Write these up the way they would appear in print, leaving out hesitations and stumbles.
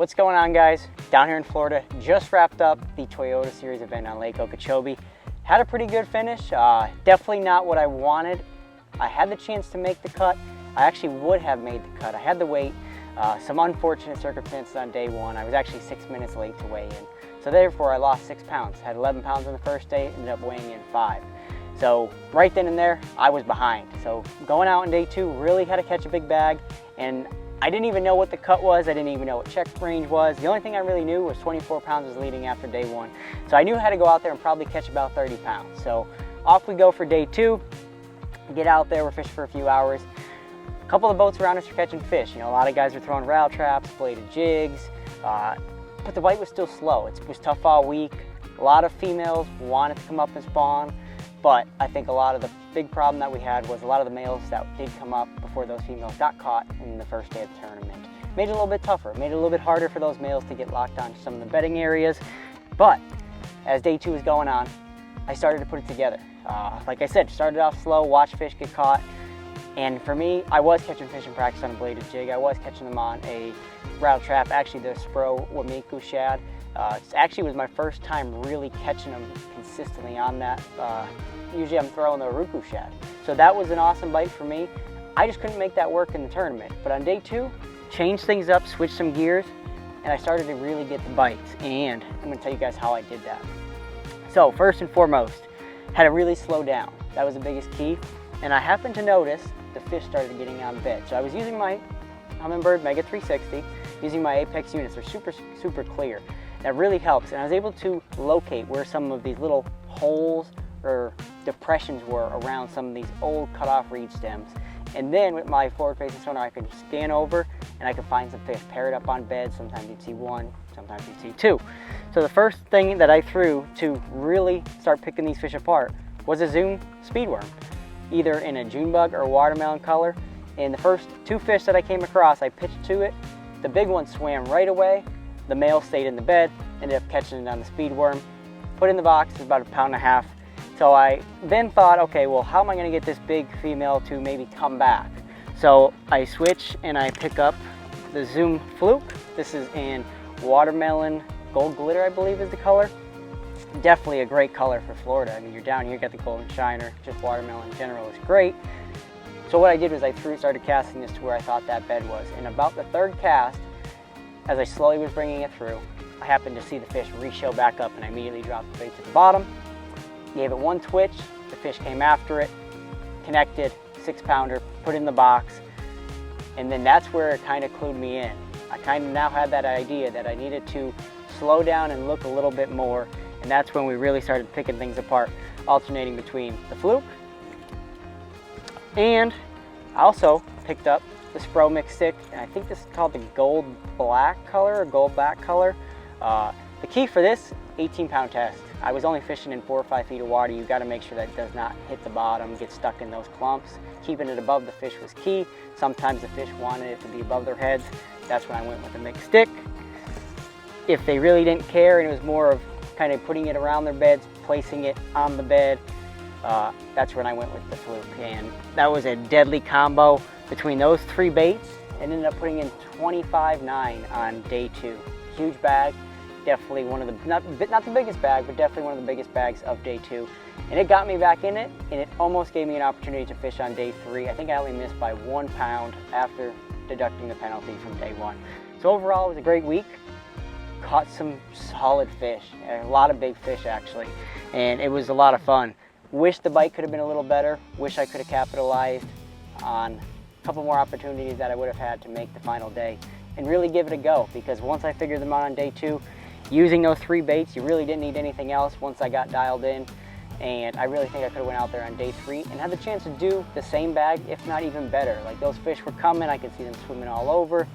What's going on, guys? Down here in Florida, just wrapped up the Toyota Series event on Lake Okeechobee. Had a pretty good finish, definitely not what I wanted. I had the chance to make the cut. I actually would have made the cut. I had to wait. Some unfortunate circumstances on day one. I was actually 6 minutes late to weigh in. So therefore I lost 6 pounds. Had 11 pounds on the first day, ended up weighing in 5. So right then and there, I was behind. So going out on day two, really had to catch a big bag, and I didn't even know what the cut was. I didn't even know what check range was. The only thing I really knew was 24 pounds was leading after day one. So I knew how to go out there and probably catch about 30 pounds. So off we go for day two. Get out there, we're fishing for a few hours. A couple of the boats around us are catching fish. You know, a lot of guys are throwing rattle traps, bladed jigs, but the bite was still slow. It was tough all week. A lot of females wanted to come up and spawn, but I think a lot of the big problem that we had was a lot of the males that did come up before those females got caught in the first day of the tournament. Made it a little bit tougher, made it a little bit harder for those males to get locked onto some of the bedding areas. But as day two was going on, I started to put it together. Like I said, started off slow, watch fish get caught. And for me, I was catching fish in practice on a bladed jig. I was catching them on a rattle trap, actually the Spro Wamiku shad. It actually was my first time really catching them consistently on that. Usually I'm throwing the Uruku shad. So that was an awesome bite for me. I just couldn't make that work in the tournament. But on day two, changed things up, switched some gears, and I started to really get the bites. And I'm gonna tell you guys how I did that. So first and foremost, had to really slow down. That was the biggest key. And I happened to notice the fish started getting on bed. So I was using my Humminbird Mega 360, using my Apex units. They're super clear. That really helps. And I was able to locate where some of these little holes or depressions were around some of these old cut off reed stems. And then with my forward facing sonar, I could scan over and I could find some fish paired up on beds. Sometimes you'd see one, sometimes you'd see two. So the first thing that I threw to really start picking these fish apart was a Zoom speedworm, either in a June bug or watermelon color. And the first two fish that I came across, I pitched to it. The big one swam right away. The male stayed in the bed, ended up catching it on the speedworm, put it in the box. It was about 1.5 pounds. So I then thought, okay, well, how am I gonna get this big female to maybe come back? So I switch and I pick up the Zoom Fluke. This is in watermelon gold glitter, I believe is the color. Definitely a great color for Florida. I mean, you're down here, you got the golden shiner, just watermelon in general is great. So what I did was I started casting this to where I thought that bed was. And about the third cast, as I slowly was bringing it through, I happened to see the fish re-show back up and I immediately dropped the bait to the bottom. Gave it one twitch, the fish came after it, connected, 6-pounder, put it in the box, and then that's where it kind of clued me in. I kind of now had that idea that I needed to slow down and look a little bit more, and that's when we really started picking things apart, alternating between the Fluke, and I also picked up the Spro Mix Stick, and I think this is called the gold black color or gold black color. The key for this, 18-pound test. I was only fishing in 4 or 5 feet of water. You got to make sure that it does not hit the bottom, get stuck in those clumps. Keeping it above the fish was key. Sometimes the fish wanted it to be above their heads. That's when I went with the mixed stick. If they really didn't care and it was more of kind of putting it around their beds, placing it on the bed, that's when I went with the Fluke. And that was a deadly combo between those 3 baits, and ended up putting in 25.9 on day 2. Huge bag. Definitely one of the, not the biggest bag, but definitely one of the biggest bags of day 2. And it got me back in it, and it almost gave me an opportunity to fish on day 3. I think I only missed by 1 pound after deducting the penalty from day 1. So overall, it was a great week. Caught some solid fish, a lot of big fish actually, and it was a lot of fun. Wish the bite could have been a little better. Wish I could have capitalized on a couple more opportunities that I would have had to make the final day and really give it a go, because once I figured them out on day 2, using those 3 baits, you really didn't need anything else once I got dialed in. And I really think I could have went out there on day 3 and had the chance to do the same bag, if not even better. Like, those fish were coming, I could see them swimming all over.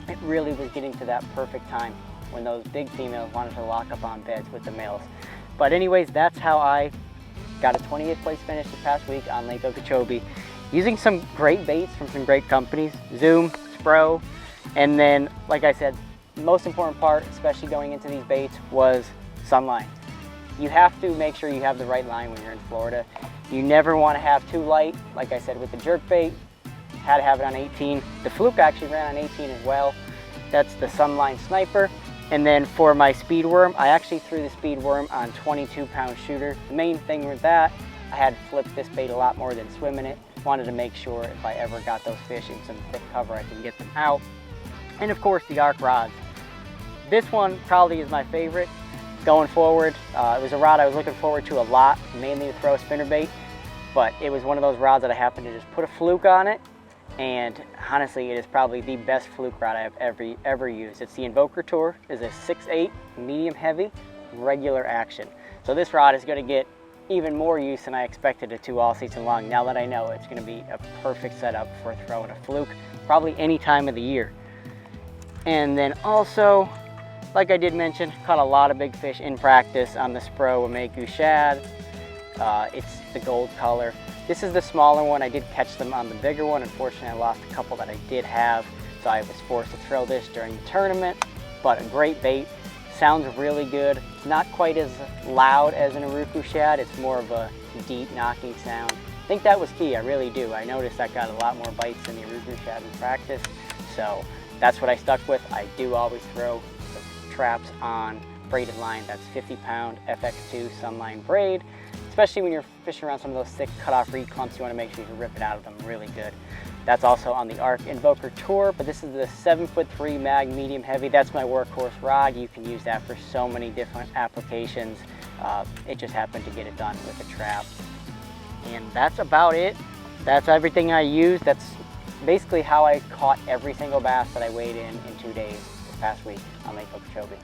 It really was getting to that perfect time when those big females wanted to lock up on beds with the males. But anyways, that's how I got a 28th place finish this past week on Lake Okeechobee, using some great baits from some great companies, Zoom, Spro, and then, like I said, the most important part, especially going into these baits, was sunline. You have to make sure you have the right line when you're in Florida. You never want to have too light. Like I said, with the jerk bait, had to have it on 18. The Fluke actually ran on 18 as well. That's the Sunline Sniper. And then for my speed worm, I actually threw the speed worm on 22-pound shooter. The main thing with that, I had flipped this bait a lot more than swimming it. Wanted to make sure if I ever got those fish in some thick cover, I can get them out. And of course, the arc rods. This one probably is my favorite going forward. It was a rod I was looking forward to a lot, mainly to throw spinnerbait, but it was one of those rods that I happened to just put a fluke on it, and honestly, it is probably the best fluke rod I have ever used. It's the Invoker Tour. It's a 6/8 medium heavy, regular action. So this rod is going to get even more use than I expected it to all season long. Now that I know it's going to be a perfect setup for throwing a fluke, probably any time of the year. And then also, like I did mention, caught a lot of big fish in practice on the Spro Wamegu shad. It's the gold color. This is the smaller one. I did catch them on the bigger one. Unfortunately, I lost a couple that I did have, so I was forced to throw this during the tournament, but a great bait. Sounds really good. It's not quite as loud as an Uruku shad. It's more of a deep knocking sound. I think that was key, I really do. I noticed I got a lot more bites than the Uruku shad in practice, so that's what I stuck with. I do always throw the traps on braided line. That's 50-pound FX2 Sunline braid. Especially when you're fishing around some of those thick cutoff reed clumps, you want to make sure you rip it out of them really good. That's also on the Arc Invoker Tour, but this is the 7'3" mag medium heavy. That's my workhorse rod. You can use that for so many different applications. It just happened to get it done with a trap. And that's about it. That's everything I used. That's basically how I caught every single bass that I weighed in 2 days this past week on Lake Okeechobee.